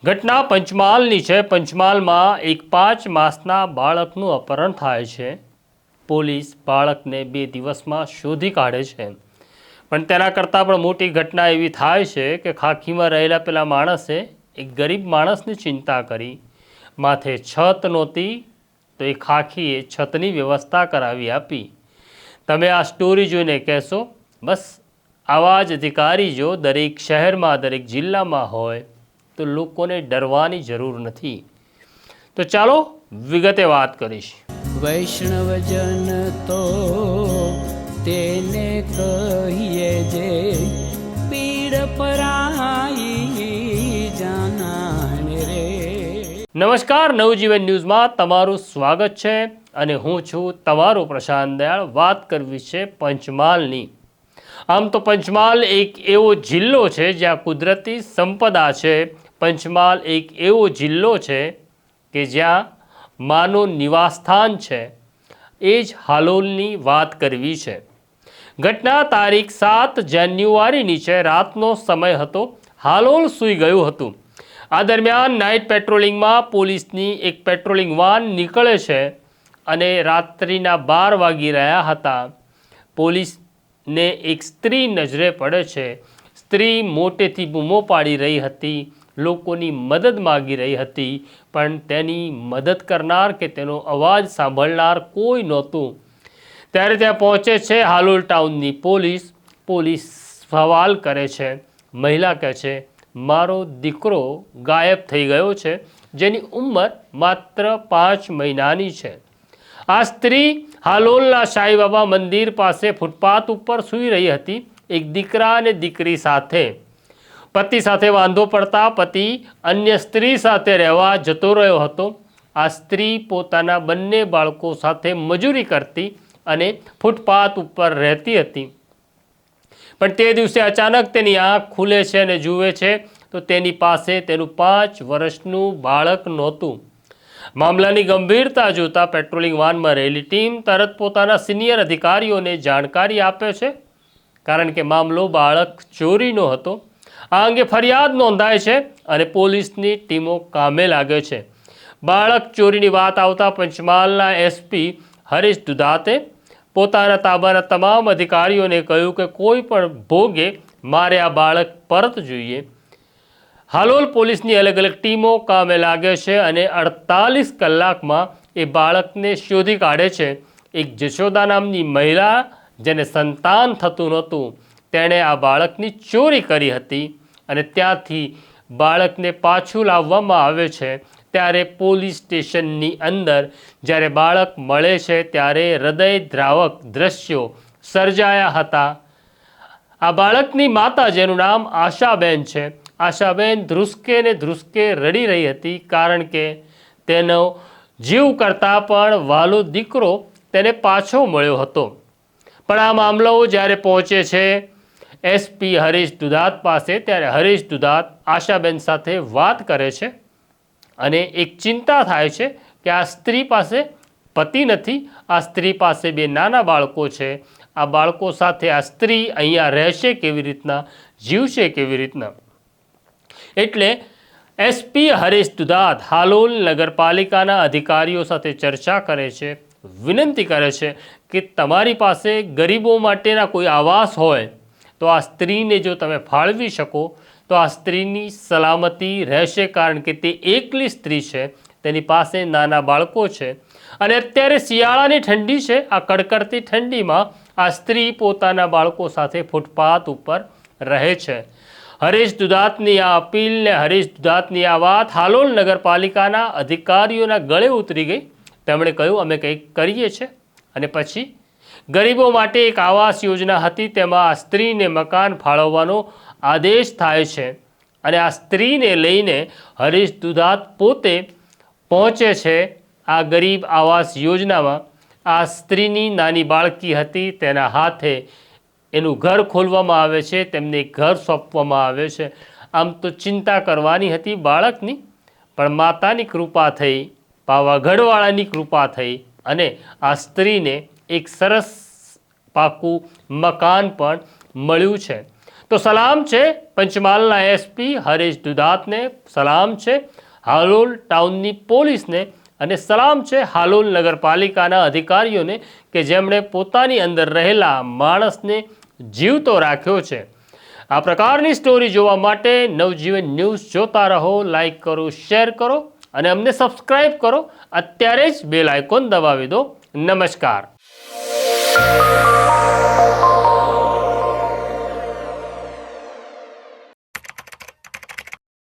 ઘટના પંચમહાલની છે। પંચમહાલમાં એક 5 માસના બાળકનું અપહરણ થાય છે। પોલીસ બાળકને 2 દિવસમાં શોધી કાઢે છે, પણ તેના કરતાં પણ મોટી ઘટના એવી થાય છે કે ખાખીમાં રહેલા પેલા માણસે એક ગરીબ માણસની ચિંતા કરી। માથે છત નહોતી તો એ ખાખીએ છતની વ્યવસ્થા કરાવી આપી। તમે આ સ્ટોરી જોઈને કહેશો, બસ આવા જ અધિકારી જો દરેક શહેરમાં દરેક જિલ્લામાં હોય તો લોકોને ડરવાની જરૂર નથી। તો ચાલો વિગતે વાત કરીશ। વૈષ્ણવજન તો તેને કહીએ જે પીડ પરાઈ જાનાને રે। નમસ્કાર, નવજીવન ન્યૂઝમાં તમારું સ્વાગત છે અને હું છું તમારો પ્રશાંત દયાળ। વાત કરવી છે પંચમહાલની। આમ તો પંચમહાલ એક એવો જિલ્લો છે જ્યાં કુદરતી સંપદા છે। પંચમહાલ એક એવો જિલ્લો છે કે જ્યાં માનું નિવાસસ્થાન છે। એ જ હાલોલની વાત કરવી છે। ઘટના તારીખ 7 જાન્યુઆરીની છે। રાતનો સમય હતો। હાલોલ સૂઈ ગયું હતું। આ દરમિયાન નાઇટ પેટ્રોલિંગમાં પોલીસની એક પેટ્રોલિંગ વાન નીકળે છે અને રાત્રિના 12 વાગી રહ્યા હતા। પોલીસને એક સ્ત્રી નજરે પડે છે। સ્ત્રી મોટેથી બૂમો પાડી રહી હતી, લોકોની મદદ માગી રહી હતી, પણ તેની મદદ કરનાર કે તેનો અવાજ સાંભળનાર કોઈ નહોતું। ત્યારે ત્યાં પહોંચે છે હાલોલ ટાઉનની પોલીસ। પોલીસ સવાલ કરે છે। મહિલા કહે છે, મારો દીકરો ગાયબ થઈ ગયો છે, જેની ઉંમર માત્ર 5 મહિનાની છે। આ સ્ત્રી હાલોલના સાંઈબાબા મંદિર પાસે ફૂટપાથ ઉપર સૂઈ રહી હતી, એક દીકરા અને દીકરી સાથે। પતિ સાથે વાંધો પડતા પતિ અન્ય સ્ત્રી સાથે રહેવા જતો રહ્યો હતો। આ સ્ત્રી પોતાના બંને બાળકો સાથે મજૂરી કરતી અને ફૂટપાથ ઉપર રહેતી હતી, પણ તે દિવસે અચાનક તેની આંખ ખુલે છે અને જુએ છે તો તેની પાસે તેનું 5 વર્ષનું બાળક નહોતું। મામલાની ગંભીરતા જોતા પેટ્રોલિંગ વાનમાં રહેલી ટીમ તરત પોતાના સિનિયર અધિકારીઓને જાણકારી આપે છે, કારણ કે મામલો બાળક ચોરીનો હતો। આ અંગે ફરિયાદ નોંધાય છે અને પોલીસની ટીમો કામે લાગે છે। બાળક ચોરીની વાત આવતા પંચમહાલના એસપી હરીશ દુધાતે પોતાના તાબાના તમામ અધિકારીઓને કહ્યું કે કોઈ પણ ભોગે મારે આ બાળક પરત જોઈએ। હાલોલ પોલીસની અલગ અલગ ટીમો કામે લાગે છે અને 48 કલાકમાં એ બાળકને શોધી કાઢે છે। એક જશોદા નામની મહિલા, જેને સંતાન થતું નહોતું, તેણે આ બાળકની ચોરી કરી હતી અને ત્યાંથી બાળકને પાછું લાવવામાં આવે છે। ત્યારે પોલીસ સ્ટેશનની અંદર જ્યારે બાળક મળે છે ત્યારે હૃદયદ્રાવક દ્રશ્યો સર્જાયા હતા। આ બાળકની માતા, જેનું નામ આશાબેન છે, આશાબેન ધ્રુસકે ને ધ્રુસકે રડી રહી હતી, કારણ કે તેનો જીવ કરતાં પણ વહાલો દીકરો તેને પાછો મળ્યો હતો। પણ આ મામલો જ્યારે પહોંચે છે એસપી હરીશ દુધાત પાસે, ત્યારે હરીશ દુધાત આશાબેન સાથે વાત કરે છે અને એક ચિંતા થાય છે કે આ સ્ત્રી પાસે પતિ નથી, આ સ્ત્રી પાસે 2 નાના બાળકો છે। આ બાળકો સાથે આ સ્ત્રી અહીંયા રહેશે કેવી રીતના, જીવશે કેવી રીતના? એટલે એસપી હરીશ દુધાત હાલોલ નગરપાલિકાના અધિકારીઓ સાથે ચર્ચા કરે છે, વિનંતી કરે છે કે તમારી પાસે ગરીબો માટેના કોઈ આવાસ હોય તો આ સ્ત્રીને જો તમે ફાળવી શકો તો આ સ્ત્રીની સલામતી રહેશે, કારણ કે તે એકલી સ્ત્રી છે, તેની પાસે નાના બાળકો છે અને અત્યારે શિયાળાની ઠંડી છે। આ કડકડતી ઠંડીમાં આ સ્ત્રી પોતાના બાળકો સાથે ફૂટપાથ ઉપર રહે છે। હરીશ દુધાતની આ અપીલને, હરીશ દુધાતની આ વાત હાલોલ નગરપાલિકાના અધિકારીઓના ગળે ઉતરી ગઈ। તેમણે કહ્યું, અમે કંઈક કરીએ છીએ। અને પછી ગરીબો માટે એક આવાસ યોજના હતી, તેમાં આ સ્ત્રીને મકાન ફાળવવાનો આદેશ થાય છે અને આ સ્ત્રીને લઈને હરીશ દુધાત પોતે પહોંચે છે આ ગરીબ આવાસ યોજનામાં। આ સ્ત્રીની નાની બાળકી હતી, તેના હાથે એનું ઘર ખોલવામાં આવે છે, તેમને ઘર સોંપવામાં આવે છે। આમ તો ચિંતા કરવાની હતી બાળકની, પણ માતાની કૃપા થઈ, પાવાગઢવાળાની કૃપા થઈ અને આ સ્ત્રીને એક સરસ પાકું મકાન પણ મળ્યું છે। તો સલામ છે પંચમહાલના એસપી હરીશ દુધાતને સલામ છે, હાલોલ ટાઉનની પોલીસને અને સલામ છે હાલોલ નગરપાલિકાના અધિકારીઓને કે જેમણે પોતાની અંદર રહેલા માણસને જીવતો રાખ્યો છે. આ પ્રકારની સ્ટોરી જોવા માટે નવજીવન ન્યૂઝ જોતા રહો. લાઈક કરો, શેર કરો અને અમને સબસ્ક્રાઈબ કરો. અત્યારે જ બેલ આઇકોન દબાવી દો. નમસ્કાર.